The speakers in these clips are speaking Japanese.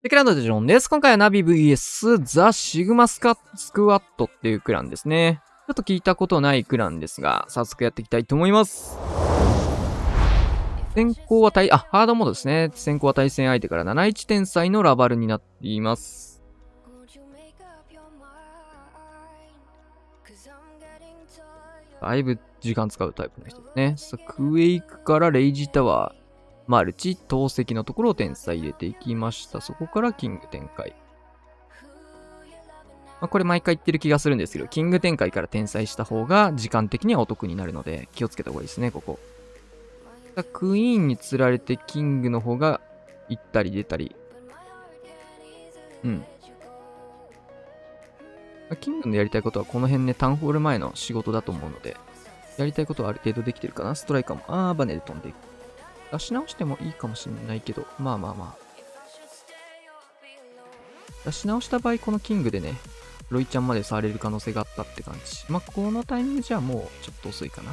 で、クランドでジョンです。今回はナビ VS ザ・シグマスカスクワットっていうクランですね。ちょっと聞いたことないクランですが、早速やっていきたいと思います。先行はハードモードですね。先行は対戦相手から71天才のラバルになっています。だいぶ時間使うタイプの人ですね。さあ、クエイクからレイジタワー。マルチ、投石のところを天才入れていきました。そこからキング展開。これ毎回言ってる気がするんですけど、キング展開から天才した方が時間的にはお得になるので、気をつけた方がいいですね、ここ。クイーンに釣られてキングの方が行ったり出たり。キングのやりたいことはこの辺ね、タウンホール前の仕事だと思うので、やりたいことはある程度できてるかな。ストライカーも、バネで飛んでいく。出し直してもいいかもしれないけど、まあ。出し直した場合、このキングでね、ロイちゃんまで触れる可能性があったって感じ。このタイミングじゃもうちょっと遅いかな。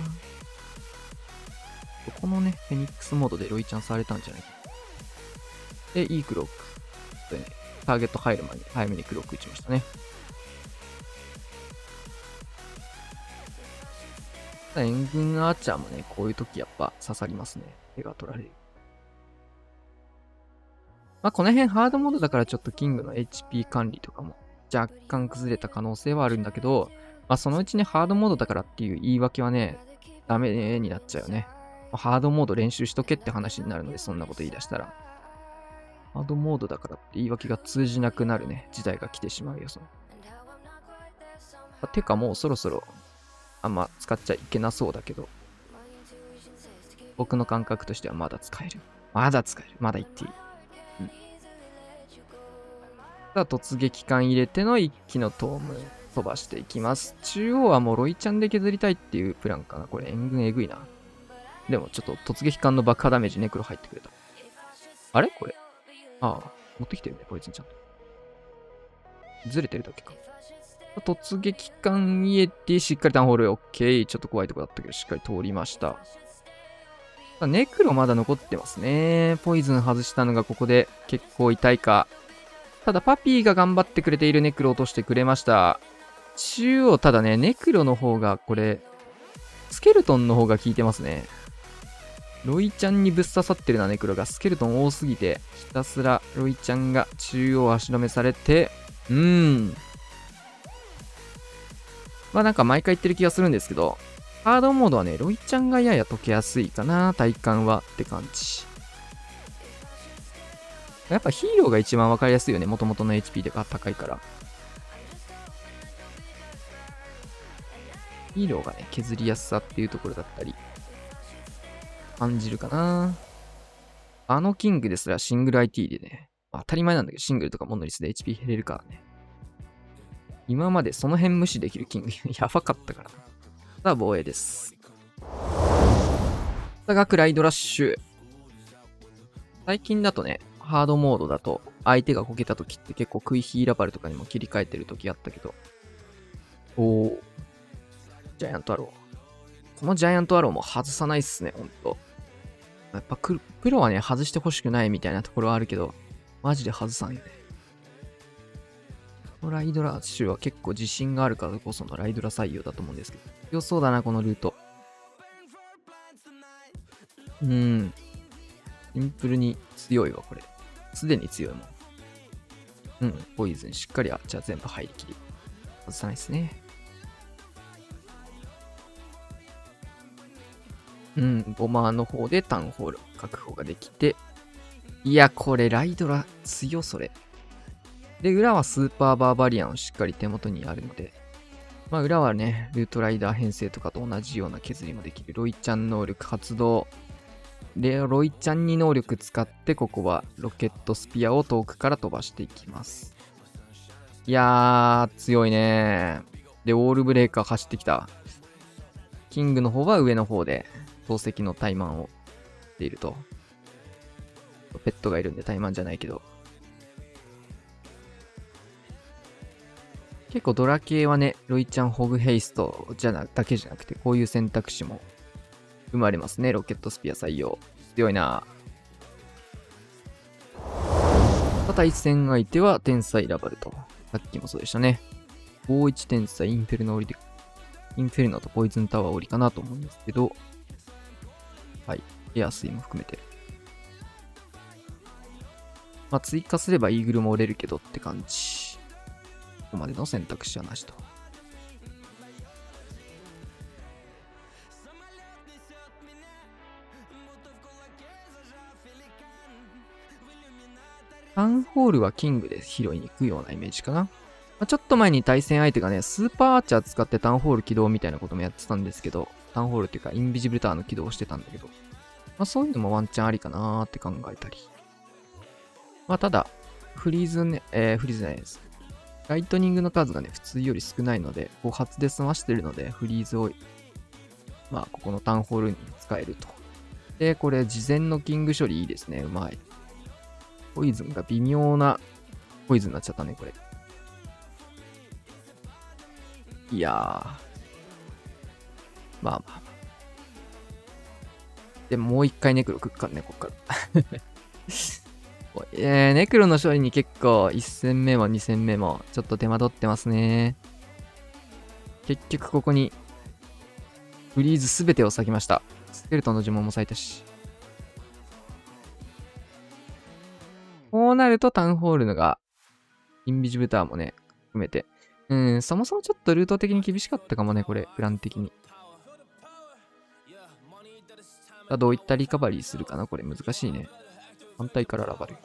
このね、フェニックスモードでロイちゃん触れたんじゃないか。で、いいクロック。でね、ターゲット入る前に早めにクロック打ちましたね。援軍アーチャーもね、こういう時やっぱ刺さりますね。手が取られる。この辺ハードモードだからちょっとキングの HP 管理とかも若干崩れた可能性はあるんだけど、そのうちね、ハードモードだからっていう言い訳はね、ダメになっちゃうよね。ハードモード練習しとけって話になるので、そんなこと言い出したら。ハードモードだからって言い訳が通じなくなるね、時代が来てしまうよ、てかもうそろそろ、あんま使っちゃいけなそうだけど、僕の感覚としてはまだ使える。まだ言っていい。さあ、突撃艦入れての一気のトーム飛ばしていきます。中央はもうロイちゃんで削りたいっていうプランかな。これ援軍えぐいな。でもちょっと突撃艦の爆破ダメージネクロ入ってくれた。あれこれ。持ってきてるね、こいつにちゃんと。ずれてるだけか。突撃艦入れて、しっかりタウンホール。オッケー。ちょっと怖いとこだったけど、しっかり通りました。ネクロまだ残ってますね。ポイズン外したのがここで結構痛いか。ただ、パピーが頑張ってくれているネクロを落としてくれました。中央、ただね、ネクロの方が、これ、スケルトンの方が効いてますね。ロイちゃんにぶっ刺さってるな、ネクロが。スケルトン多すぎて、ひたすらロイちゃんが中央足止めされて、なんか毎回言ってる気がするんですけど、ハードモードはね、ロイちゃんがやや解けやすいかな、体感はって感じ。やっぱヒーローが一番わかりやすいよね。元々の HP が高いから。ヒーローがね、削りやすさっていうところだったり、感じるかな。あのキングですらシングル IT でね、当たり前なんだけど、シングルとかモノリスで HP 減れるからね。今までその辺無視できるキングやばかったからな。さあ、防衛です。さあ、学ライドラッシュ。最近だとね、ハードモードだと、相手がこけた時って結構クイヒーラバルとかにも切り替えてる時あったけど。ジャイアントアロー。このジャイアントアローも外さないっすね、ほんと。やっぱプロはね、外してほしくないみたいなところはあるけど、マジで外さんよね。このライドラッシュは結構自信があるからこそのライドラ採用だと思うんですけど。強そうだな、このルート。シンプルに強いわ、これ。すでに強いもん。ポイズンしっかりじゃあ全部入りきり。外さないですね。ボマーの方でタウンホール確保ができて。いや、これライドラ強それ。で、裏はスーパーバーバリアンをしっかり手元にあるので。裏はね、ルートライダー編成とかと同じような削りもできる。ロイちゃん能力発動。で、ロイちゃんに能力使って、ここはロケットスピアを遠くから飛ばしていきます。いやー、強いね。で、ウォールブレーカー走ってきた。キングの方は上の方で、投石のタイマンをしていると。ペットがいるんでタイマンじゃないけど。結構ドラ系はね、ロイちゃんホグヘイストだけじゃなくて、こういう選択肢も生まれますね。ロケットスピア採用。強いな。対戦相手は天才ラバルと。さっきもそうでしたね。51天才インフェルノ降りで、インフェルノとポイズンタワー降りかなと思うんですけど、はい。エアスイも含めて。まあ、追加すればイーグルも折れるけどって感じ。ここまでの選択肢はなしと。タウンホールはキングで拾いに行くようなイメージかな。まあ、ちょっと前に対戦相手がね、スーパーアーチャー使ってタウンホール起動みたいなこともやってたんですけど、タウンホールっていうかインビジブルタワーの起動をしてたんだけど、まあ、そういうのもワンチャンありかなーって考えたり。まあ、ただ、フリーズね、フリーズじゃないです。ライトニングの数がね、普通より少ないので、5発で済ましてるので、フリーズを、まあ、ここのタウンホールに使えると。で、これ、事前のキング処理いいですね。うまい。ポイズンが微妙なポイズンになっちゃったね、これ。いやー。まあまあ。でももう一回ネクロ食っかんね、こっから。ネクロの処理に結構1戦目も2戦目もちょっと手間取ってますね。結局ここにフリーズすべてを割きました。スケルトンの呪文も割いたし。こうなるとタウンホールのがインビジブルタワーもね、含めて。そもそもちょっとルート的に厳しかったかもね、これ、プラン的に。どういったリカバリーするかな、これ難しいね。反対からラバル。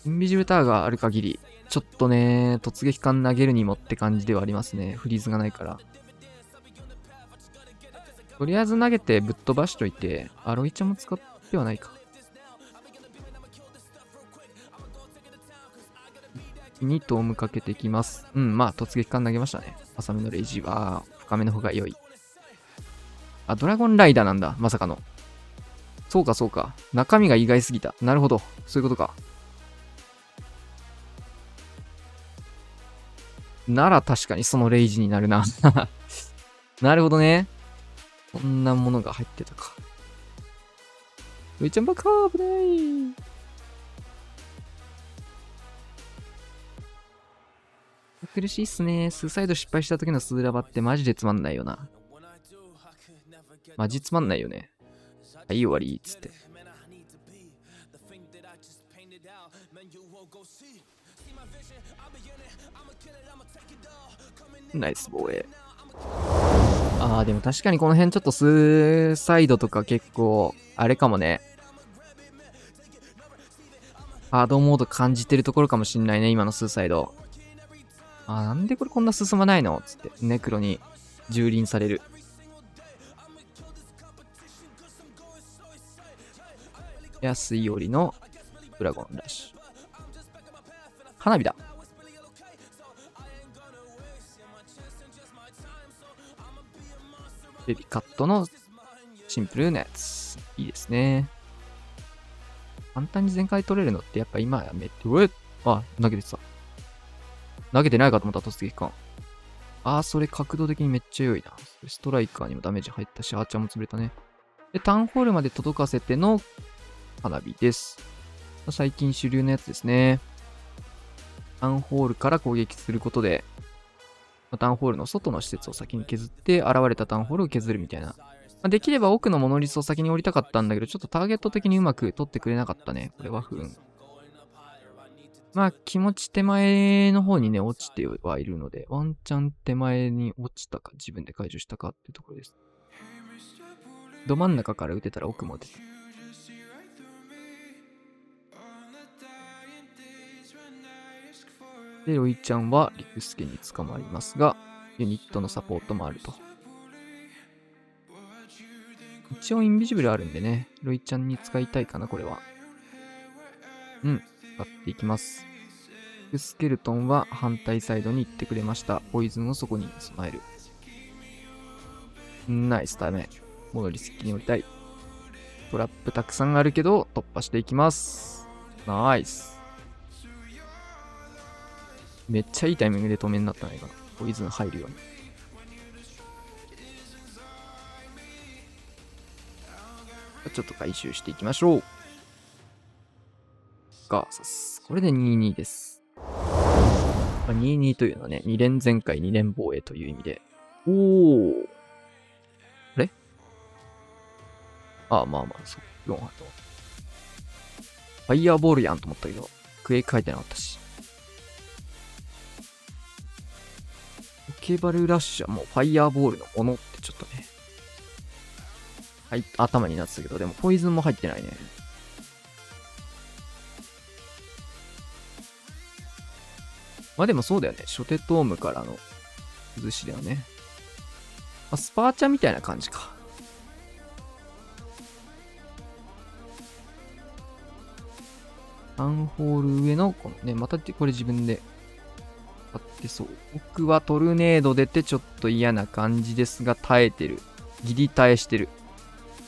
インビジブルタワーがある限り、ちょっとね、突撃艦投げるにもって感じではありますね。フリーズがないから。とりあえず投げてぶっ飛ばしといて、アロイちゃんも使ってはないか。にトームかけていきます。まあ、突撃艦投げましたね。浅めのレイジは、深めの方が良い。あ、ドラゴンライダーなんだ。まさかの。そうか、そうか。中身が意外すぎた。なるほど。そういうことか。なら確かにそのレイジになるな。なるほどね。こんなものが入ってたか。ういちゃんばっかー危ない。苦しいっすね。スーサイド失敗した時のスーラバってマジでつまんないよな。マジつまんないよね。はい、終わりっつって。ナイス防衛。でも確かにこの辺ちょっとスーサイドとか結構、あれかもね。ハードモード感じてるところかもしんないね、今のスーサイド。なんでこれこんな進まないのつって、ネクロに蹂躙される。安いよりのドラゴンラッシュ。花火だ。ベビーカットのシンプルなやつ。いいですね。簡単に全開取れるのってやっぱ今やめて、投げてた。投げてないかと思った突撃艦。それ角度的にめっちゃ良いな。ストライカーにもダメージ入ったし、アーチャーも潰れたね。で、タウンホールまで届かせての花火です。最近主流のやつですね。タウンホールから攻撃することで、タウンホールの外の施設を先に削って、現れたタウンホールを削るみたいな。できれば奥のモノリスを先に降りたかったんだけど、ちょっとターゲット的にうまく取ってくれなかったね。これは不運。まあ、気持ち手前の方にね、落ちてはいるので、ワンチャン手前に落ちたか、自分で解除したかっていうところです。ど真ん中から打てたら奥も出た。で、ロイちゃんはリクスケに捕まりますが、ユニットのサポートもあると。一応インビジブルあるんでね、ロイちゃんに使いたいかな、これは。使っていきます。スケルトンは反対サイドに行ってくれました。ポイズンをそこに備える。ナイスダメ。モノリスに降りたい。トラップたくさんあるけど、突破していきます。ナイス。めっちゃいいタイミングで止めになったね、今。ポイズン入るように。ちょっと回収していきましょう。バーサス。これで2-2です。2-2というのはね、2連全開2連防衛という意味で。おー。あれああ、まあまあ、そう。4波と。ファイヤーボールやんと思ったけど、クエイク書いてなかったし。オケバルラッシュはもうファイヤーボールのものってちょっとね。はい、頭になってたけど、でもポイズンも入ってないね。まあでもそうだよね。初手トームからの崩しだよね。まあ、スパーチャみたいな感じか。タウンホール上の、このね、またこれ自分で買ってそう。僕はトルネード出てちょっと嫌な感じですが、耐えてる。ギリ耐えしてる。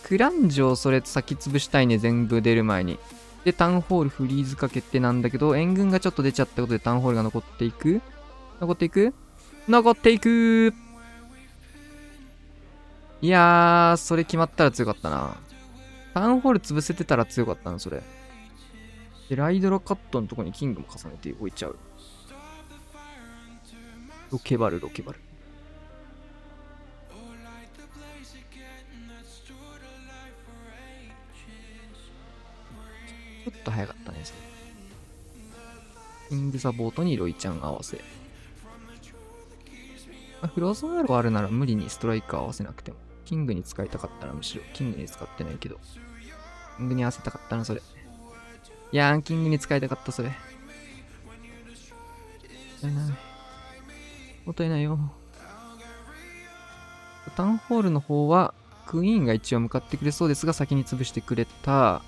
クランジをそれ先潰したいね、全部出る前に。で、タウンホールフリーズかけてなんだけど、援軍がちょっと出ちゃったことでタウンホールが残っていく。残っていく残っていく。いやー、それ決まったら強かったな。タウンホール潰せてたら強かったな、それ。で、ライドロカットのとこにキングも重ねて置いちゃう。ロケバル、ロケバル。ちょっと早かったね、それ。キングサポートにロイちゃん合わせ。フローズンアローあるなら無理にストライカー合わせなくても。キングに使いたかったらむしろ。キングに使ってないけど。キングに合わせたかったな、それ。いやー、キングに使いたかった、それ。もったいない。もったいないよ。タウンホールの方は、クイーンが一応向かってくれそうですが、先に潰してくれた。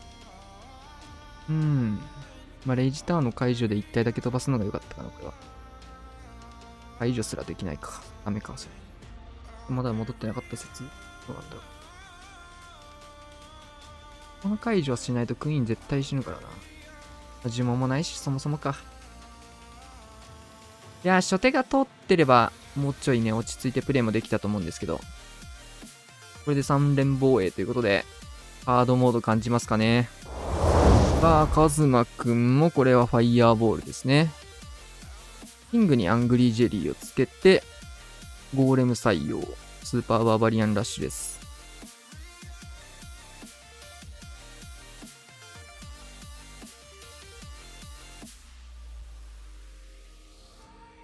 まあ、レイジターンの解除で1体だけ飛ばすのが良かったかな、これは。解除すらできないか。ダメか、それ。まだ戻ってなかった説。どうなんだろう。この解除はしないとクイーン絶対死ぬからな。呪文もないし、そもそもか。いやー、初手が通ってれば、もうちょいね、落ち着いてプレイもできたと思うんですけど。これで3連防衛ということで、ハードモード感じますかね。さあ、カズマくんもこれはファイヤーボールですね。キングにアングリージェリーをつけて、ゴーレム採用。スーパーバーバリアンラッシュです。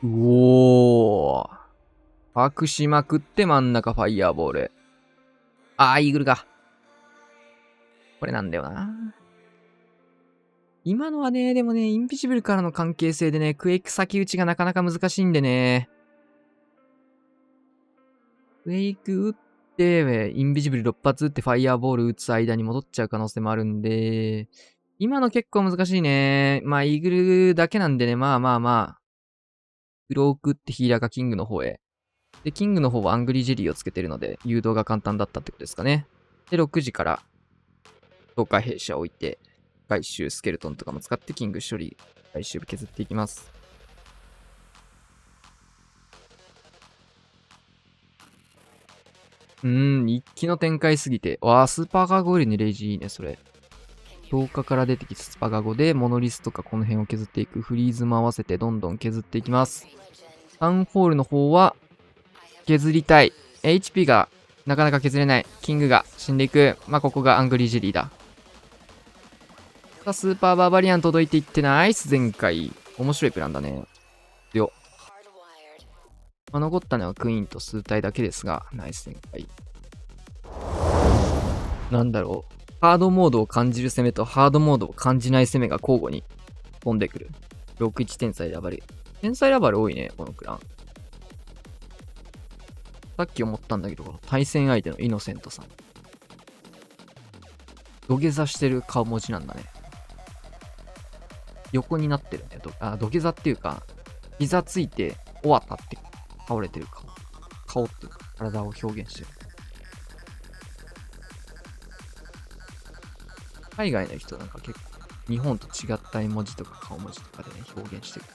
うおー。パクしまくって真ん中ファイヤーボール。イーグルか。これなんだよな。今のはね、でもね、インビジブルからの関係性でね、クエイク先打ちがなかなか難しいんでね。クエイク打って、インビジブル6発打ってファイヤーボール打つ間に戻っちゃう可能性もあるんで、今の結構難しいね。まあ、イーグルだけなんでね、まあまあまあ、クロークってヒーラーがキングの方へ。で、キングの方はアングリージェリーをつけてるので、誘導が簡単だったってことですかね。で、6時から、東海兵舎を置いて、回収スケルトンとかも使ってキング処理、回収削っていきます。一気の展開すぎて。わあ、スーパーカーゴよりにレイジいいね、それ。強化から出てきたスパガゴで、モノリスとかこの辺を削っていく。フリーズも合わせてどんどん削っていきます。タウンホールの方は、削りたい。HP がなかなか削れない。キングが死んでいく。まあ、ここがアングリージェリーだ。さあ、スーパーバーバリアン届いていってナイス全開。面白いプランだね。よ。まあ、残ったのはクイーンと数体だけですが、ナイス全開。なんだろう。ハードモードを感じる攻めとハードモードを感じない攻めが交互に飛んでくる。61天才ラバル。天才ラバル多いね、このクラン。さっき思ったんだけど、対戦相手のイノセントさん。土下座してる顔文字なんだね。横になってるね。土下座っていうか、膝ついて、終わったって倒れてる顔。顔っていうか、体を表現してる。海外の人なんか結構、日本と違った絵文字とか顔文字とかでね、表現してる。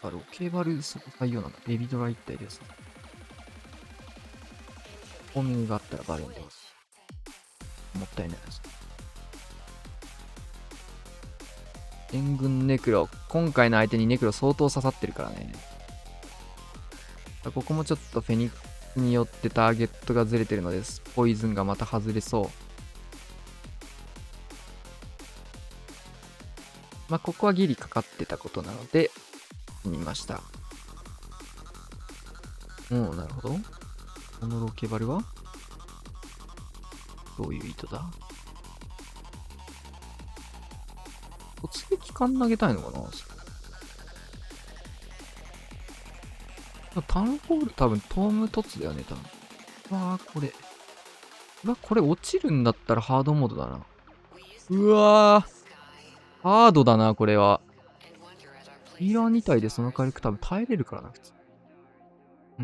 ロケバルそこ採用なんだ。ベビドラ一体です。本があったらバレンでます。もったいないです。援軍ネクロ。今回の相手にネクロ相当刺さってるからね。ここもちょっとフェニックスによってターゲットがずれてるのです。ポイズンがまた外れそう。まあ、ここはギリかかってたことなので、見ました。なるほど。このロケバルはどういう意図だ？突撃艦投げたいのかな？タウンホール多分トーム突だよね、多分。これ落ちるんだったらハードモードだな。うわー。ハードだな、これは。ヒーラー2体でその火力多分耐えれるからな、普通。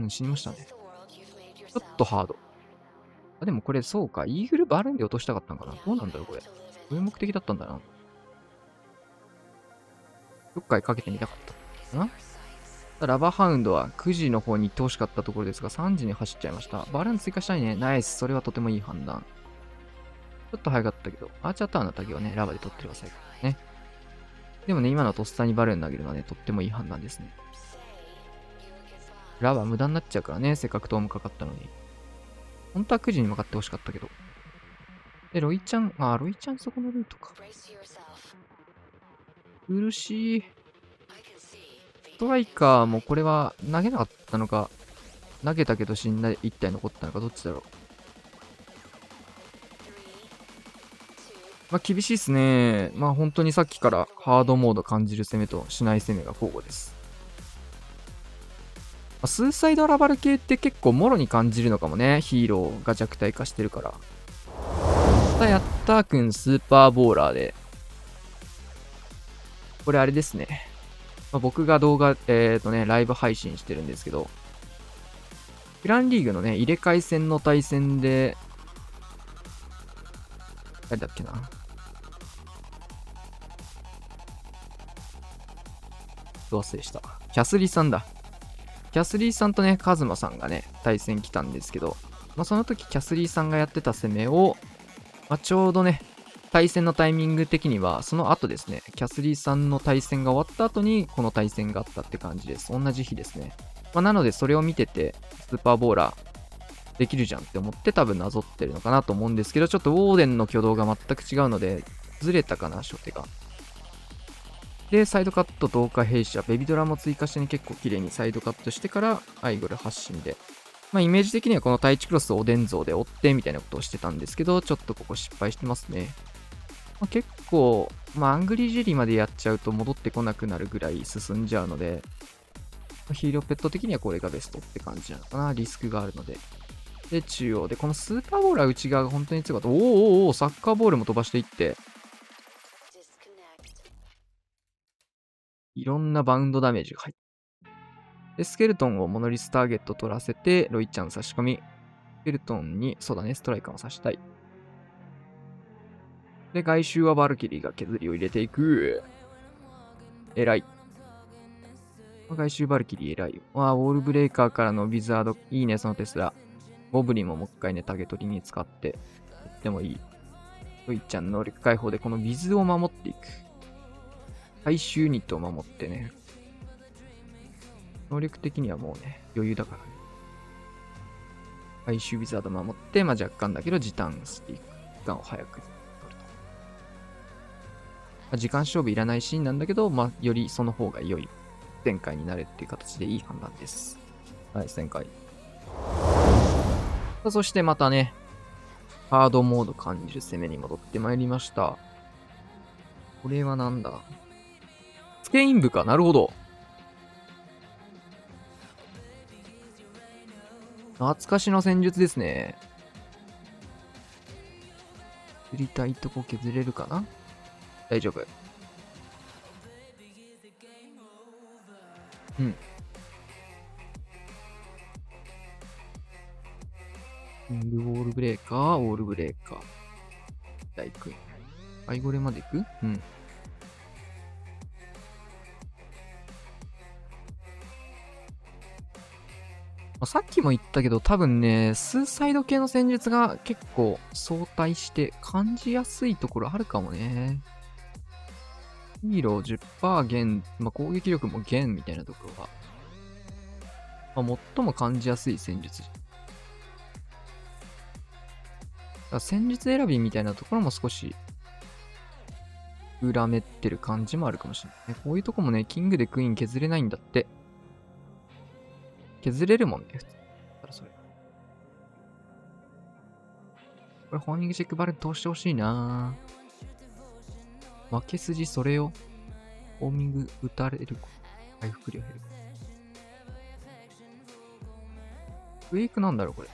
死にましたね。ちょっとハード。でもこれそうか。イーグルバルーンで落としたかったんかな。どうなんだろう、これ。どういう目的だったんだな。どっかへかけてみたかった。ラバーハウンドは9時の方に行ってほしかったところですが、3時に走っちゃいました。バルーン追加したいね。ナイス。それはとてもいい判断。ちょっと早かったけど、アーチャーターンのタゲをね、ラバで取ってくださいからね。でもね、今のとっさにバルーン投げるのはね、とってもいい判断ですね。ラバ無駄になっちゃうからね、せっかくトームかかったのに。本当は9時に向かってほしかったけど。で、ロイちゃんそこのルートか。苦しい。ストライカーもこれは投げなかったのか、投げたけど死んだ1体残ったのか、どっちだろう。まあ厳しいっすね。まあ本当にさっきからハードモード感じる攻めとしない攻めが交互です。まあ、スーサイドラバル系って結構もろに感じるのかもね。ヒーローが弱体化してるから。やったーくんスーパーボーラーで。これあれですね。まあ、僕が動画、ライブ配信してるんですけど、グランリーグのね、入れ替え戦の対戦で、誰だっけな。忘れした。キャスリーさんだ。キャスリーさんとね、カズマさんがね、対戦来たんですけど、まあ、その時キャスリーさんがやってた攻めを、まあ、ちょうどね、対戦のタイミング的には、その後ですね、キャスリーさんの対戦が終わった後に、この対戦があったって感じです。同じ日ですね。まあ、なので、それを見てて、スーパーボーラーできるじゃんって思って多分なぞってるのかなと思うんですけど、ちょっとウォーデンの挙動が全く違うので、ずれたかな、初手が。で、サイドカット同化弊社、ベビドラも追加してね、結構綺麗にサイドカットしてから、アイゴル発進で。まあ、イメージ的にはこのタイチクロスをおでん像で追ってみたいなことをしてたんですけど、ちょっとここ失敗してますね。まあ、結構、アングリージェリーまでやっちゃうと戻ってこなくなるぐらい進んじゃうので、ヒーローペット的にはこれがベストって感じなのかな。リスクがあるので。で、中央で、このスーパーボールは内側が本当に強かった。おー、サッカーボールも飛ばしていって、いろんなバウンドダメージが入って。で、スケルトンをモノリスターゲット取らせて、ロイちゃん差し込み。スケルトンに、そうだね、ストライカーを刺したい。で、外周はバルキリーが削りを入れていく。偉い。外周バルキリー偉いよ。ウォールブレーカーからのウィザード。いいね、そのテスラ。ゴブリンももう一回ね、タゲ取りに使って、とってもいい。ロイちゃん能力解放でこの水を守っていく。回収ユニットを守ってね。能力的にはもうね、余裕だからね。回収ウィザード守って、若干だけど時短していく。時間を早く取ると。時間勝負いらないシーンなんだけど、よりその方が良い展開になるっていう形でいい判断です。はい、旋回。そしてまたね、ハードモード感じる攻めに戻ってまいりました。これはなんだ？スケイン部か、なるほど。懐かしの戦術ですね。削りたいとこ削れるかな？大丈夫。うん。ウォールブレーカー、ウォールブレーカー。じゃあ行く。アイゴレまで行く？うん。さっきも言ったけど、多分ね、スーサイド系の戦術が結構相対して感じやすいところあるかもね。ヒーロー10%減、攻撃力も減みたいなところが、最も感じやすい戦術。戦術選びみたいなところも少し裏めってる感じもあるかもしれないね。こういうとこもね、キングでクイーン削れないんだって。削れるもんね、普通。それ。これ、ホーミングチェックバル通してほしいなぁ。負け筋それよ。ホーミング打たれる。回復量減る。ウェイクなんだろう、これ。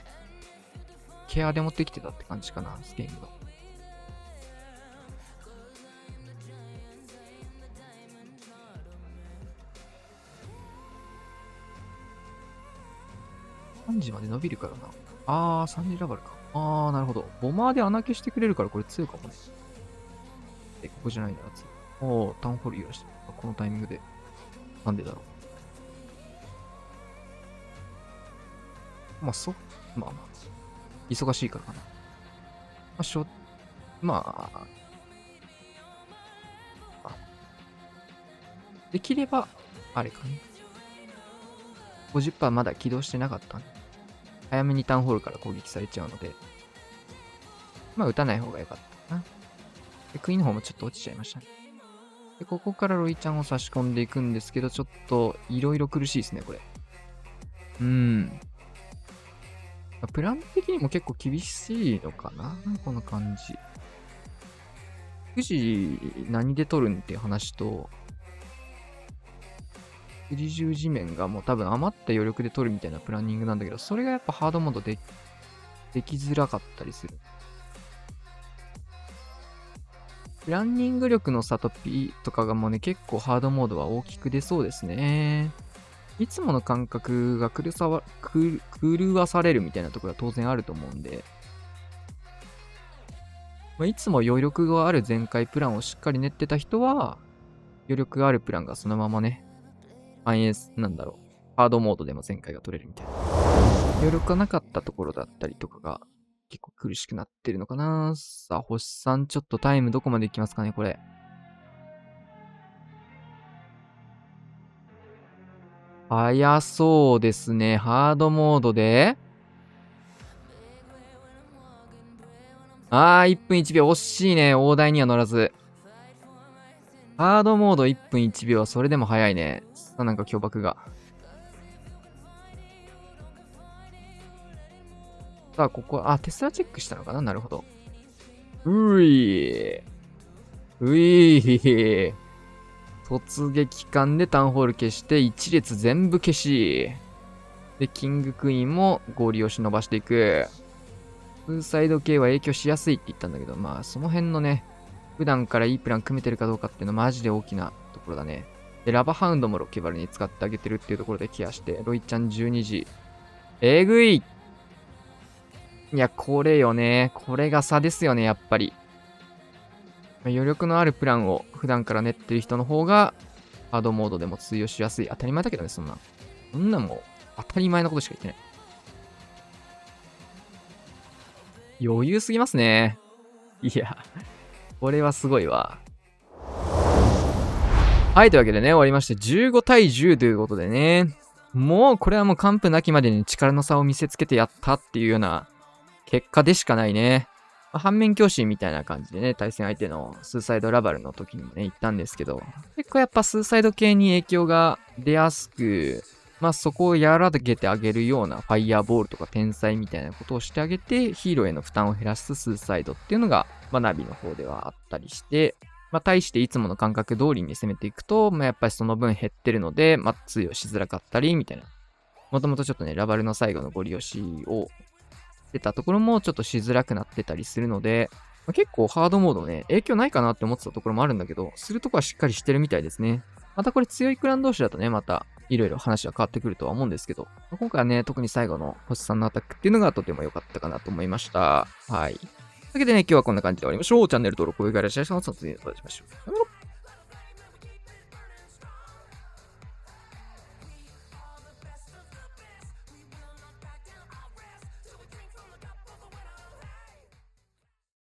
ケアで持ってきてたって感じかな、スケームの。3時まで伸びるからな。3時ラバルか。なるほど。ボマーで穴消してくれるからこれ強いかもね。ここじゃないんだな、次。タウンホール揺らしてる。このタイミングで。なんでだろう。まあ。忙しいからかな。できれば、あれかね。50% まだ起動してなかったんで。早めにタウンホールから攻撃されちゃうので。撃たない方が良かったかな。で、クイーンの方もちょっと落ちちゃいましたね。で、ここからロイちゃんを差し込んでいくんですけど、ちょっと、いろいろ苦しいですね、これ。プラン的にも結構厳しいのかなこの感じ。9時何で取るんっていう話と、9時十字面がもう多分余った余力で取るみたいなプランニングなんだけど、それがやっぱハードモードできづらかったりする。プランニング力の差と P とかがもうね、結構ハードモードは大きく出そうですね。いつもの感覚が狂わされるみたいなところは当然あると思うんで、いつも余力がある全開プランをしっかり練ってた人は、余力があるプランがそのままね、ハードモードでも全開が取れるみたいな。余力がなかったところだったりとかが結構苦しくなってるのかな。さあ、星さんちょっとタイムどこまでいきますかね、これ。早そうですね。ハードモードで。1分1秒惜しいね。大台には乗らず。ハードモード1分1秒はそれでも早いね。さあ、なんか凶爆が。さあ、ここ、テスラチェックしたのかななるほど。突撃艦でタウンホール消して、1列全部消し。で、キングクイーンも合理を忍ばしていく。ツーサイド系は影響しやすいって言ったんだけど、その辺のね、普段からいいプラン組めてるかどうかっていうのはマジで大きなところだね。で、ラバハウンドもロケバルに使ってあげてるっていうところでケアして、ロイちゃん12時。えぐい。いや、これよね。これが差ですよね、やっぱり。余力のあるプランを普段から練ってる人の方が、ハードモードでも通用しやすい。当たり前だけどね、そんな。そんなもう、当たり前のことしか言ってない。余裕すぎますね。いや、これはすごいわ。はい、というわけでね、終わりまして、15対10ということでね。もう、これはもう完膚なきまでに力の差を見せつけてやったっていうような結果でしかないね。反面教師みたいな感じでね、対戦相手のスーサイドラバルの時にもね、言ったんですけど、結構やっぱスーサイド系に影響が出やすく、そこを和らげてあげるようなファイヤーボールとか天才みたいなことをしてあげて、ヒーローへの負担を減らすスーサイドっていうのが、ナビの方ではあったりして、対していつもの感覚通りに攻めていくと、やっぱりその分減ってるので、通用しづらかったり、みたいな。もともとちょっとね、ラバルの最後のゴリ押しをしてたところもちょっとしづらくなってたりするので、結構ハードモードね、影響ないかなって思ってたところもあるんだけど、するとこはしっかりしてるみたいですね。またこれ強いクラン同士だとね、またいろいろ話は変わってくるとは思うんですけど、今回はね、特に最後の星さんのアタックっていうのがとても良かったかなと思いました。はい。というわけでね、今日はこんな感じで終わりましょう。チャンネル登録、高評価、いらっしゃいませ。その次にお会いしましょう。